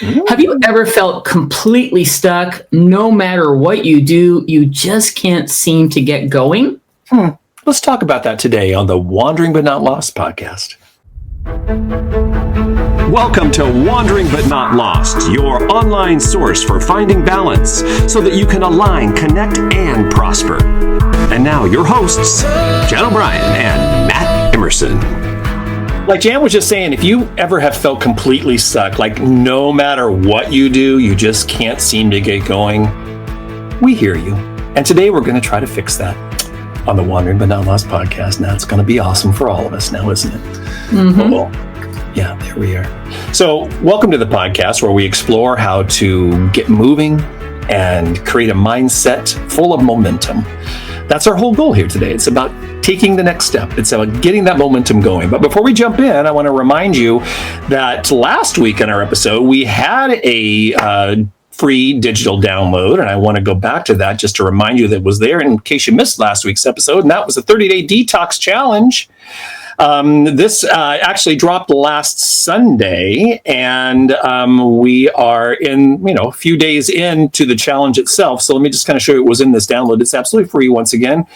Have you ever felt completely stuck? No matter what you do, you just can't seem to get going? Let's talk about that today on the Wandering But Not Lost podcast. Welcome to Wandering But Not Lost, your online source for finding balance so that you can align, connect, and prosper. And now your hosts, Jan O'Brien and Matt Emerson. Like Jan was just saying, if you ever have felt completely stuck, like no matter what you do, you just can't seem to get going, we hear you. And today we're going to try to fix that on the Wandering But Not Lost podcast. Now it's going to be awesome for all of us now, isn't it? Mm-hmm. Well, yeah, there we are. So welcome to the podcast where we explore how to get moving and create a mindset full of momentum. That's our whole goal here today. It's about taking the next step. It's about getting that momentum going. But before we jump in, I want to remind you that last week in our episode, we had a free digital download. And I want to go back to that just to remind you that it was there in case you missed last week's episode. And that was a 30-day detox challenge. This actually dropped last Sunday, and we are in, a few days into the challenge itself. So let me just kind of show you what was in this download. It's absolutely free once again.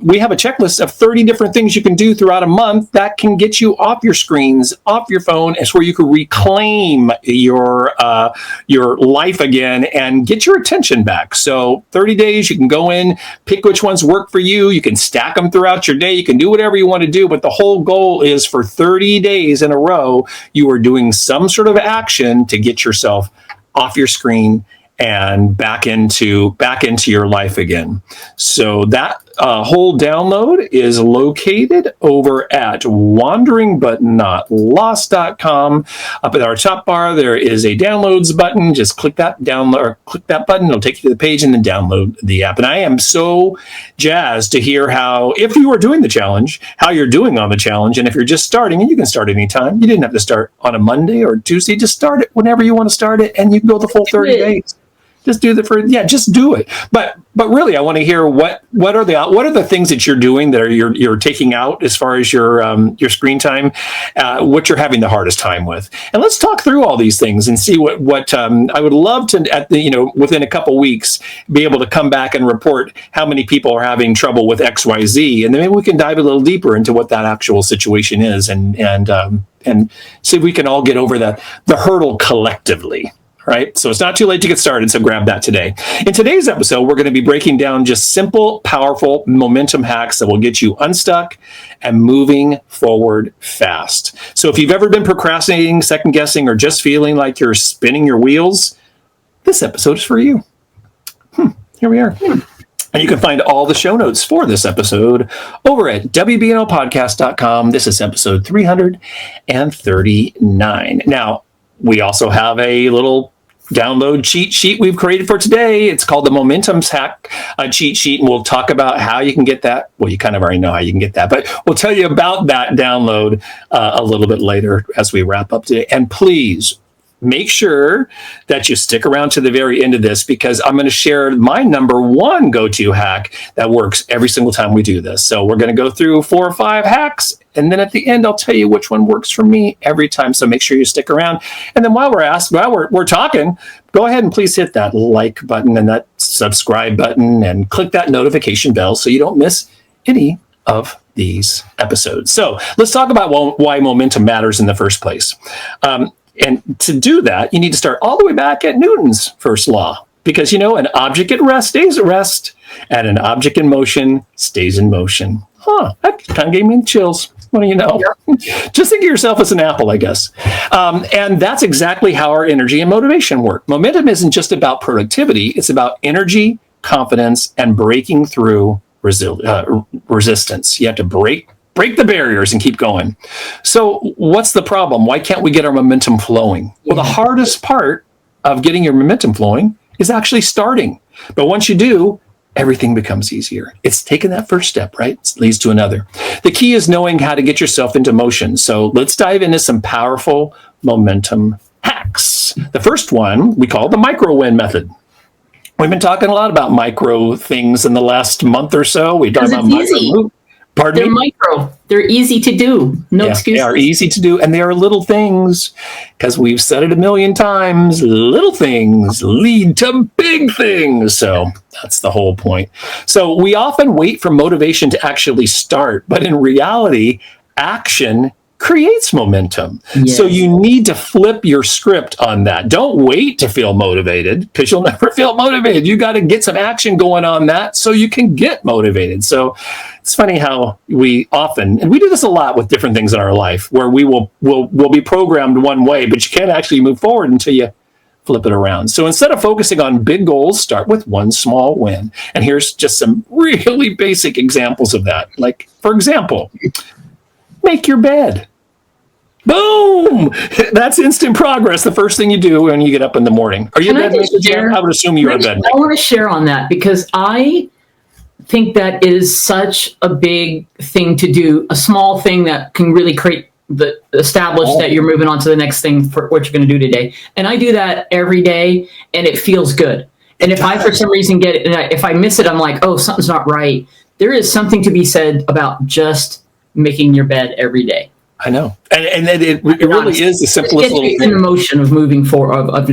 We have a checklist of 30 different things you can do throughout a month that can get you off your screens, off your phone. It's where you can reclaim your life again and get your attention back. So 30 days, you can go in, pick which ones work for you. You can stack them throughout your day. You can do whatever you want to do. But the whole goal is for 30 days in a row, you are doing some sort of action to get yourself off your screen and back into your life again. So that whole download is located over at wanderingbutnotlost.com. Up at our top bar, there is a downloads button. Just click that download, or click that button. It'll take you to the page and then download the app. And I am so jazzed to hear how, if you are doing the challenge, how you're doing on the challenge. And if you're just starting, and you can start anytime. You didn't have to start on a Monday or Tuesday. Just start it whenever you want to start it, and you can go the full 30 days. Just do just do it. But really, I want to hear what are the things that you're doing that you're taking out as far as your screen time, what you're having the hardest time with, and let's talk through all these things and see what I would love to within a couple weeks be able to come back and report how many people are having trouble with XYZ, and then maybe we can dive a little deeper into what that actual situation is and see if we can all get over the hurdle collectively. Right? So it's not too late to get started, so grab that today. In today's episode, we're going to be breaking down just simple, powerful momentum hacks that will get you unstuck and moving forward fast. So if you've ever been procrastinating, second guessing, or just feeling like you're spinning your wheels, this episode is for you. Here we are. And you can find all the show notes for this episode over at wbnopodcast.com. This is episode 339. Now, we also have a little download cheat sheet we've created for today. It's called the Momentum Hack cheat sheet, and we'll talk about how you can get that. Well, you kind of already know how you can get that, but we'll tell you about that download a little bit later as we wrap up today. And please make sure that you stick around to the very end of this, because I'm going to share my number one go-to hack that works every single time we do this. So we're going to go through 4 or 5 hacks, and then at the end, I'll tell you which one works for me every time. So make sure you stick around. And then while we're talking, go ahead and please hit that like button and that subscribe button and click that notification bell so you don't miss any of these episodes. So let's talk about why momentum matters in the first place. And to do that, you need to start all the way back at Newton's first law, because, an object at rest stays at rest, and an object in motion stays in motion. That kind of gave me chills. What do you know? Yeah. Just think of yourself as an apple, I guess. And that's exactly how our energy and motivation work. Momentum isn't just about productivity. It's about energy, confidence, and breaking through resistance. You have to break the barriers and keep going. So what's the problem? Why can't we get our momentum flowing? Well, the hardest part of getting your momentum flowing is actually starting. But once you do, everything becomes easier. It's taking that first step, right? It leads to another. The key is knowing how to get yourself into motion. So let's dive into some powerful momentum hacks. The first one we call the micro win method. We've been talking a lot about micro things in the last month or so. We talked about micro Pardon They're me? micro. They're easy to do. No Yeah, excuses. they are easy to do, and they are little things, because we've said it a million times. Little things lead to big things. So that's the whole point. So we often wait for motivation to actually start, but in reality, action creates momentum. Yes. So you need to flip your script on that. Don't wait to feel motivated, because you'll never feel motivated. You got to get some action going on that so you can get motivated. So it's funny how we often, and we do this a lot with different things in our life, where we'll be programmed one way, but you can't actually move forward until you flip it around. So instead of focusing on big goals, start with one small win. And here's just some really basic examples of that. Like, for example, make your bed. Boom! That's instant progress. The first thing you do when you get up in the morning. Are you a bed maker, Jan? I would assume you're a bed maker. I want to share on that, because I think that is such a big thing to do. A small thing that can really establish that you're moving on to the next thing for what you're going to do today. And I do that every day, and it feels good. And if I, for some reason, get it, and if I miss it, I'm like, oh, something's not right. There is something to be said about just making your bed every day. I know. And it really is the simplest little thing. In the motion of moving forward, of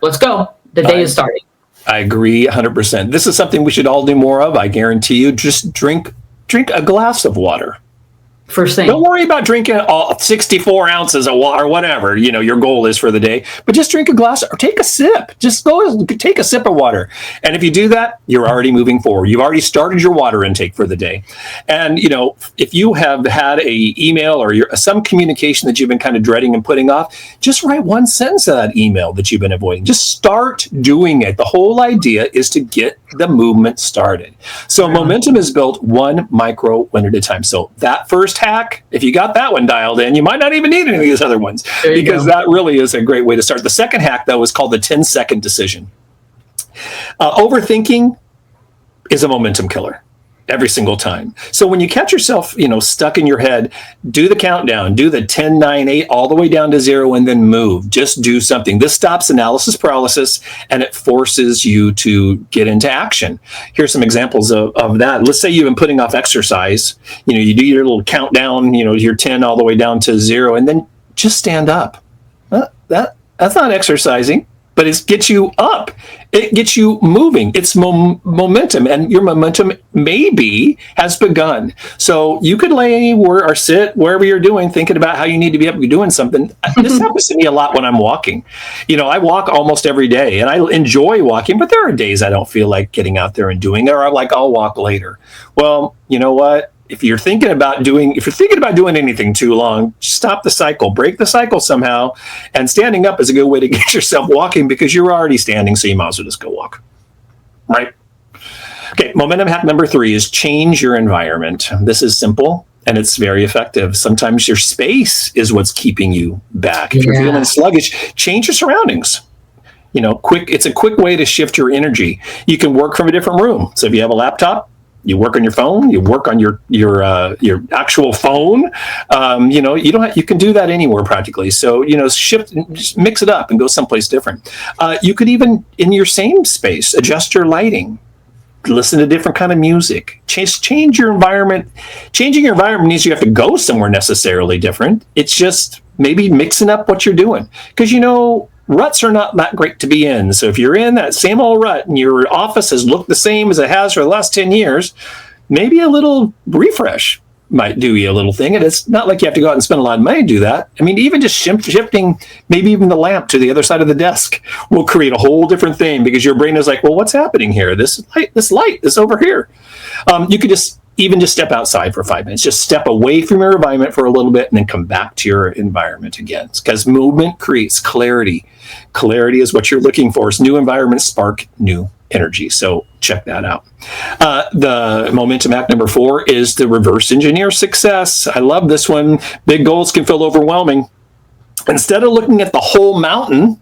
let's go. The day is starting. I agree 100%. This is something we should all do more of. I guarantee you. Just drink a glass of water. First thing. Don't worry about drinking all 64 ounces of water or whatever, your goal is for the day, but just drink a glass or take a sip. Just go take a sip of water. And if you do that, you're already moving forward. You've already started your water intake for the day. And, if you have had a email or some communication that you've been kind of dreading and putting off, just write one sentence of that email that you've been avoiding. Just start doing it. The whole idea is to get the movement started. So momentum is built one micro win at a time. So that first hack, if you got that one dialed in, you might not even need any of these other ones, because that really is a great way to start. The second hack, though, is called the 10-second decision. Overthinking is a momentum killer every single time. So when you catch yourself, stuck in your head, do the countdown, do the 10, 9, 8, all the way down to 0, and then move. Just do something. This stops analysis paralysis, and it forces you to get into action. Here's some examples of that. Let's say you've been putting off exercise. You do your little countdown, your 10 all the way down to 0, and then just stand up. That's not exercising, but it gets you up. It gets you moving. It's momentum, and your momentum maybe has begun. So you could lay or sit wherever you're doing, thinking about how you need to be up and doing something. This happens to me a lot when I'm walking. I walk almost every day, and I enjoy walking, but there are days I don't feel like getting out there and doing it, or I'm like, I'll walk later. Well, you know what? If you're thinking about doing anything too long, stop the cycle, break the cycle somehow. And standing up is a good way to get yourself walking, because you're already standing, so you might as well just go walk. Right? Okay, momentum hack number 3 is change your environment. This is simple, and it's very effective. Sometimes your space is what's keeping you back. If you're feeling sluggish, change your surroundings. It's a quick way to shift your energy. You can work from a different room. So if you have a laptop, you work on your phone. You work on your actual phone. You can do that anywhere practically. So shift, just mix it up and go someplace different. You could even, in your same space, adjust your lighting. Listen to different kind of music. Change your environment. Changing your environment means you have to go somewhere necessarily different. It's just maybe mixing up what you're doing, because ruts are not that great to be in. So if you're in that same old rut and your office has looked the same as it has for the last 10 years, maybe a little refresh might do you a little thing. And it's not like you have to go out and spend a lot of money to do that. I mean, even just shifting maybe even the lamp to the other side of the desk will create a whole different thing, because your brain is like, well, what's happening here? This light over here. You could just step outside for 5 minutes. Just step away from your environment for a little bit and then come back to your environment again. Because movement creates clarity. Clarity is what you're looking for. New environments spark new energy. So check that out. The momentum hack number 4 is the reverse engineer success. I love this one. Big goals can feel overwhelming. Instead of looking at the whole mountain,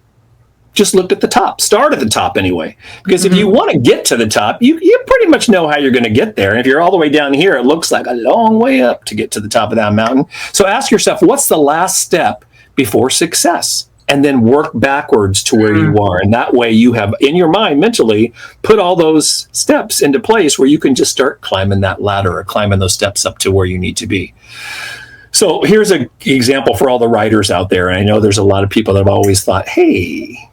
just look at the top. Start at the top anyway. Because if you want to get to the top, you pretty much know how you're going to get there. And if you're all the way down here, it looks like a long way up to get to the top of that mountain. So ask yourself, what's the last step before success? and then work backwards to where you are. And that way you have in your mind mentally put all those steps into place where you can just start climbing that ladder or climbing those steps up to where you need to be. So here's an example for all the writers out there. And I know there's a lot of people that have always thought, hey,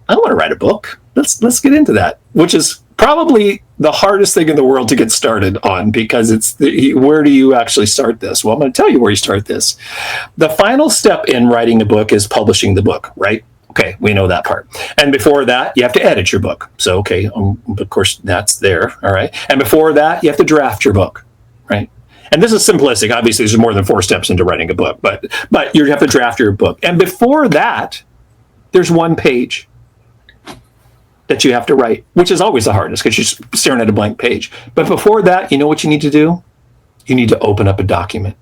I want to write a book. Let's get into that, which is probably the hardest thing in the world to get started on, because where do you actually start this? Well, I'm going to tell you where you start this. The final step in writing a book is publishing the book, right? Okay, we know that part. And before that, you have to edit your book. So, okay, of course, that's there, all right? And before that, you have to draft your book, right? And this is simplistic. Obviously, there's more than 4 steps into writing a book, but you have to draft your book. And before that, there's 1 page that you have to write, which is always the hardest because you're staring at a blank page. But before that, you know what you need to do? You need to open up a document.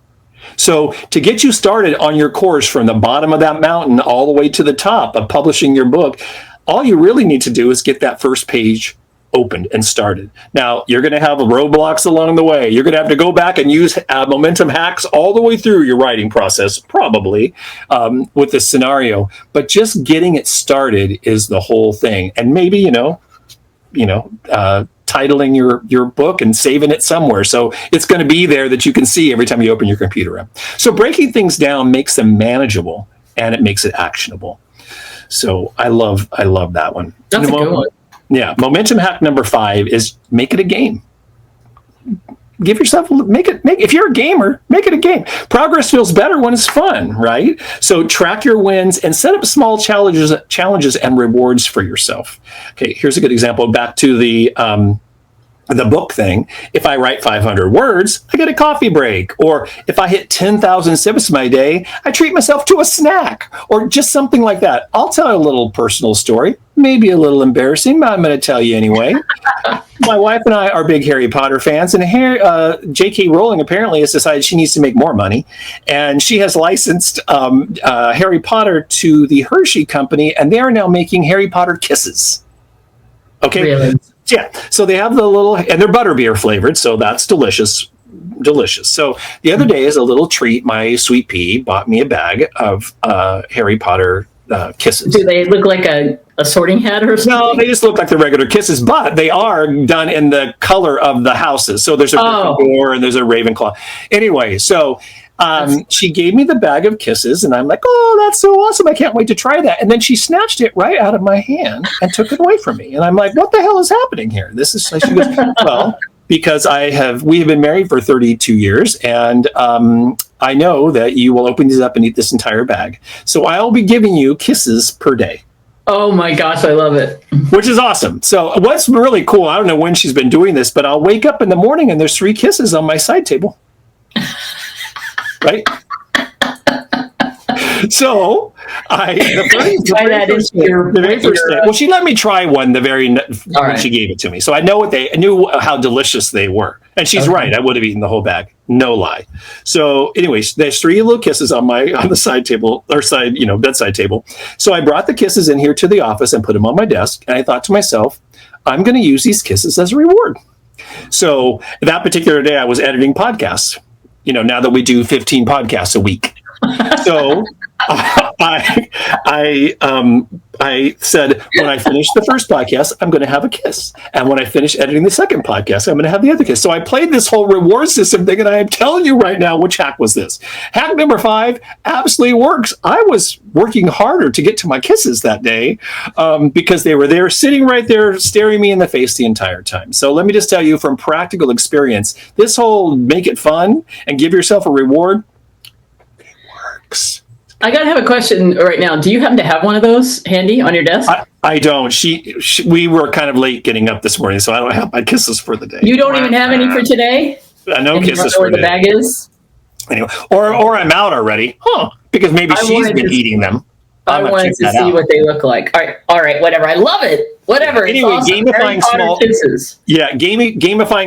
So to get you started on your course from the bottom of that mountain all the way to the top of publishing your book, all you really need to do is get that first page opened and started. Now, you're going to have roadblocks along the way. You're going to have to go back and use momentum hacks all the way through your writing process, probably, with this scenario. But just getting it started is the whole thing. And maybe, titling your book and saving it somewhere. So it's going to be there that you can see every time you open your computer up. So breaking things down makes them manageable and it makes it actionable. So I love that one. That's a good one. Yeah. Momentum hack number 5 is make it a game. Give yourself, if you're a gamer, make it a game. Progress feels better when it's fun, right? So track your wins and set up small challenges and rewards for yourself. Okay, here's a good example. Back to the book thing. If I write 500 words, I get a coffee break. Or if I hit 10,000 sips my day, I treat myself to a snack or just something like that. I'll tell a little personal story, maybe a little embarrassing, but I'm going to tell you anyway. My wife and I are big Harry Potter fans, and J.K. Rowling apparently has decided she needs to make more money, and she has licensed Harry Potter to the Hershey Company, and they are now making Harry Potter Kisses. Okay? Really? Yeah. So they have the little, and they're butterbeer flavored, so that's delicious. So the other day, as a little treat, my sweet pea bought me a bag of Harry Potter Kisses. Do they look like a sorting hat or something? No, they just look like the regular Kisses, but they are done in the color of the houses. So there's a Gryffindor and there's a Ravenclaw. Anyway, so she gave me the bag of Kisses, and I'm like, oh, that's so awesome. I can't wait to try that. And then she snatched it right out of my hand and took it away from me. And I'm like, what the hell is happening here? She goes, well, because we have been married for 32 years, and I know that you will open these up and eat this entire bag. So I'll be giving you kisses per day. Oh my gosh, I love it. Which is awesome. So what's really cool, I don't know when she's been doing this, but I'll wake up in the morning and there's 3 kisses on my side table. Right? So try that into your well, she let me try one when she gave it to me. So I knew how delicious they were. And she's right. I would have eaten the whole bag. No lie. So anyways, there's 3 little kisses on the side table or bedside table. So I brought the kisses in here to the office and put them on my desk. And I thought to myself, I'm going to use these kisses as a reward. So that particular day I was editing podcasts, now that we do 15 podcasts a week. So I said, when I finish the first podcast, I'm going to have a kiss. And when I finish editing the second podcast, I'm going to have the other kiss. So I played this whole reward system thing, and I am telling you right now, which hack was this? Hack number 5 absolutely works. I was working harder to get to my kisses that day because they were there sitting right there staring me in the face the entire time. So let me just tell you from practical experience, this whole make it fun and give yourself a reward, it works. I gotta have a question right now. Do you happen to have one of those handy on your desk? I don't. We were kind of late getting up this morning, so I don't have my kisses for the day. You don't even have any for today? No kisses for the day. Where the bag is? Anyway, or I'm out already. Because maybe she's been eating them. I wanted to see what they look like. All right, whatever. I love it. Whatever. Anyway, awesome. gamifying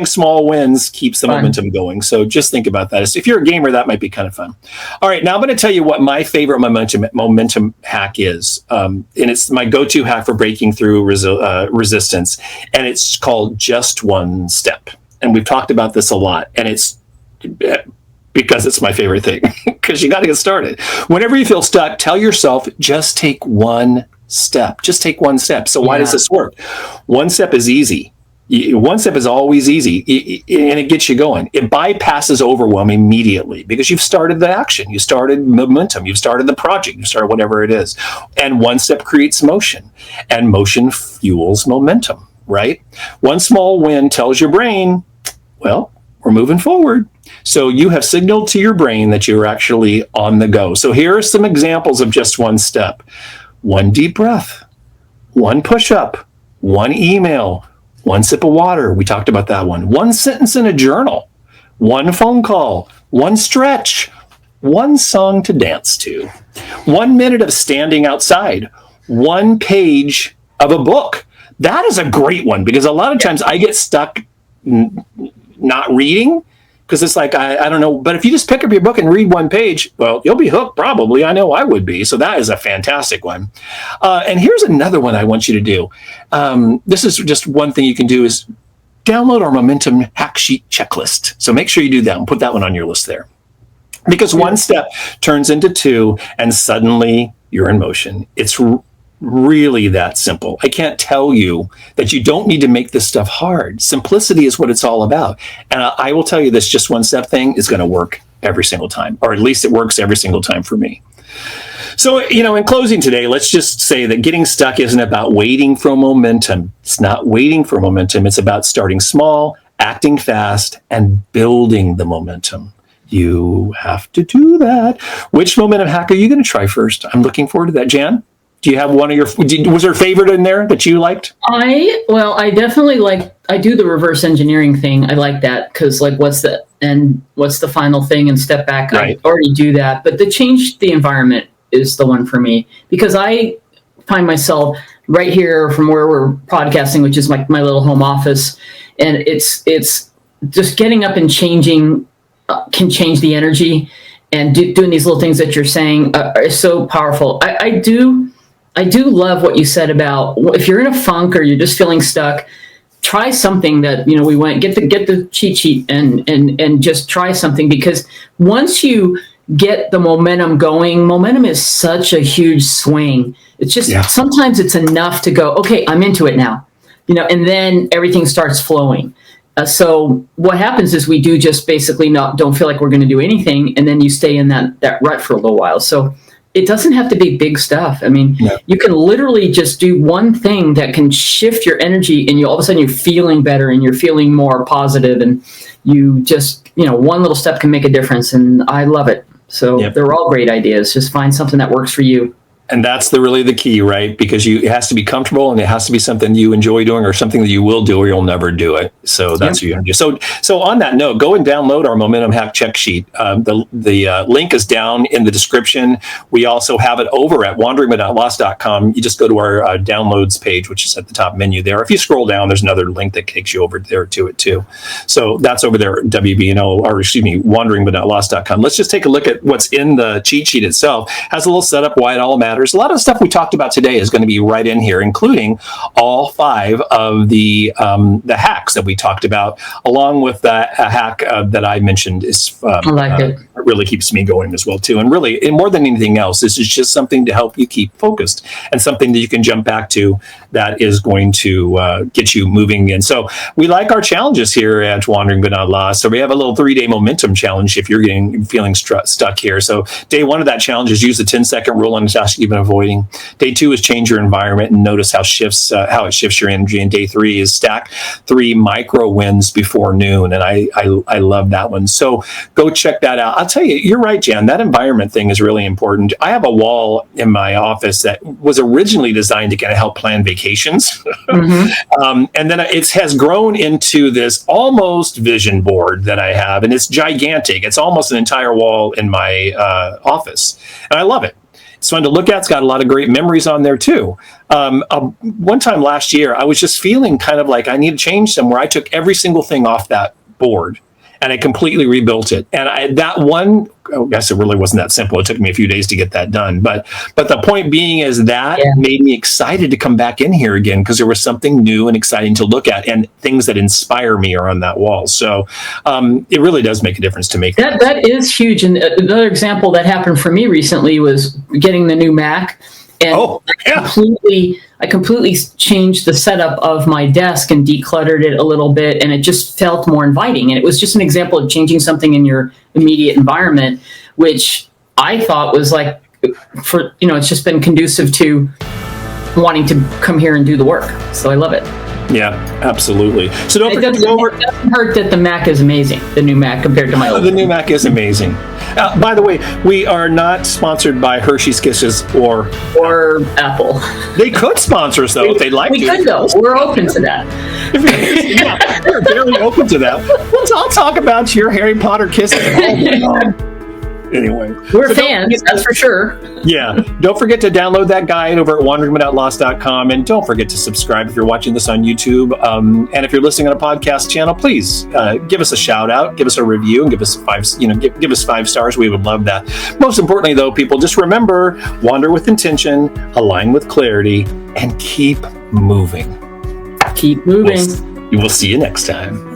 small wins keeps the momentum going. So just think about that. If you're a gamer, that might be kind of fun. All right, now I'm going to tell you what my favorite momentum hack is, and it's my go-to hack for breaking through resistance, and it's called just one step. And we've talked about this a lot, and it's because it's my favorite thing, because you got to get started. Whenever you feel stuck, tell yourself, just take one step. Just take one step. So why does this work? One step is easy. One step is always easy, and it gets you going. It bypasses overwhelm immediately because you've started the action, you started momentum, you've started the project, you started whatever it is. And one step creates motion, and motion fuels momentum, right? One small win tells your brain, well, we're moving forward. So you have signaled to your brain that you're actually on the go. So here are some examples of just one step. One deep breath, one push-up, one email, one sip of water. We talked about that one. One sentence in a journal, one phone call, one stretch, one song to dance to, 1 minute of standing outside, one page of a book. That is a great one because a lot of times I get stuck not reading because it's like, I don't know. But if you just pick up your book and read one page, well, you'll be hooked probably. I know I would be. So that is a fantastic one. And here's another one I want you to do. This is just one thing you can do is download our Momentum Hack Sheet checklist. So make sure you do that and put that one on your list there. Because one step turns into two and suddenly you're in motion. It's really that simple. I can't tell you that you don't need to make this stuff hard. Simplicity is what it's all about. And I will tell you this just one step thing is going to work every single time, or at least it works every single time for me. So, in closing today, let's just say that getting stuck isn't about waiting for momentum. It's not waiting for momentum. It's about starting small, acting fast, and building the momentum. You have to do that. Which momentum hack are you going to try first? I'm looking forward to that. Jan? Do you have one of was there a favorite in there that you liked? I definitely I do the reverse engineering thing. I like that because what's the final thing and step back. Right. I already do that, but the change the environment is the one for me because I find myself right here from where we're podcasting, which is my little home office. And it's just getting up and changing can change the energy, and doing these little things that you're saying is so powerful. I do love what you said about if you're in a funk or you're just feeling stuck, try something that, we went, get the cheat sheet and just try something, because once you get the momentum going, momentum is such a huge swing. It's just, sometimes it's enough to go, okay, I'm into it now, and then everything starts flowing. So what happens is we do just basically don't feel like we're going to do anything. And then you stay in that rut for a little while. So it doesn't have to be big stuff. I mean, you can literally just do one thing that can shift your energy, and all of a sudden you're feeling better and you're feeling more positive, and you just, one little step can make a difference. And I love it. So they're all great ideas. Just find something that works for you. And that's really the key, right? Because it has to be comfortable, and it has to be something you enjoy doing, or something that you will do, or you'll never do it. So that's what you're going to do. So on that note, go and download our Momentum Hack Check Sheet. The link is down in the description. We also have it over at wanderingbuttnotlost.com. You just go to our downloads page, which is at the top menu there. If you scroll down, there's another link that takes you over there to it too. So that's over there, wanderingbuttnotlost.com. Let's just take a look at what's in the cheat sheet itself. It has a little setup, why it all matters. A lot of the stuff we talked about today is going to be right in here, including all 5 of the hacks that we talked about, along with a hack that I mentioned. I like it. It really keeps me going as well too. And really, and more than anything else, this is just something to help you keep focused, and something that you can jump back to that is going to get you moving. And so we like our challenges here at Wandering But Not Lost. So we have a little 3-day momentum challenge if you're feeling stuck here. So day 1 of that challenge is use the 10-second rule on a task you've been avoiding. Day 2 is change your environment and notice how it shifts your energy. And day 3 is stack 3 micro wins before noon. And I love that one. So go check that out. I'll tell you, you're right, Jan. That environment thing is really important. I have a wall in my office that was originally designed to kind of help plan vacations. Mm-hmm. And then it has grown into this almost vision board that I have. And it's gigantic. It's almost an entire wall in my office. And I love it. It's fun to look at. It's got a lot of great memories on there too. One time last year, I was just feeling kind of like I need to change somewhere. I took every single thing off that board and I completely rebuilt it. And I guess it really wasn't that simple. It took me a few days to get that done. But the point being is that made me excited to come back in here again, because there was something new and exciting to look at, and things that inspire me are on that wall. So it really does make a difference to make that is huge. And another example that happened for me recently was getting the new Mac. And I completely changed the setup of my desk and decluttered it a little bit, and it just felt more inviting. And it was just an example of changing something in your immediate environment, which I thought was like, it's just been conducive to wanting to come here and do the work. So I love it. Yeah, absolutely. So don't forget to go over. It doesn't hurt that the Mac is amazing, the new Mac compared to my old. The new Mac is amazing. By the way, we are not sponsored by Hershey's Kisses or Apple. They could sponsor us, though, if they'd like to. We could, though. We're open to that. We're very open to that. I'll talk about your Harry Potter kisses. Oh, my God. Anyway, we're fans, that's for sure. Yeah. Don't forget to download that guide over at wanderingbuhnotlost.com, and don't forget to subscribe if you're watching this on YouTube. And if you're listening on a podcast channel, please give us a shout out, give us a review, and give us give us 5 stars. We would love that. Most importantly, though, people, just remember: wander with intention, align with clarity, and keep moving. Keep moving. We'll see you next time.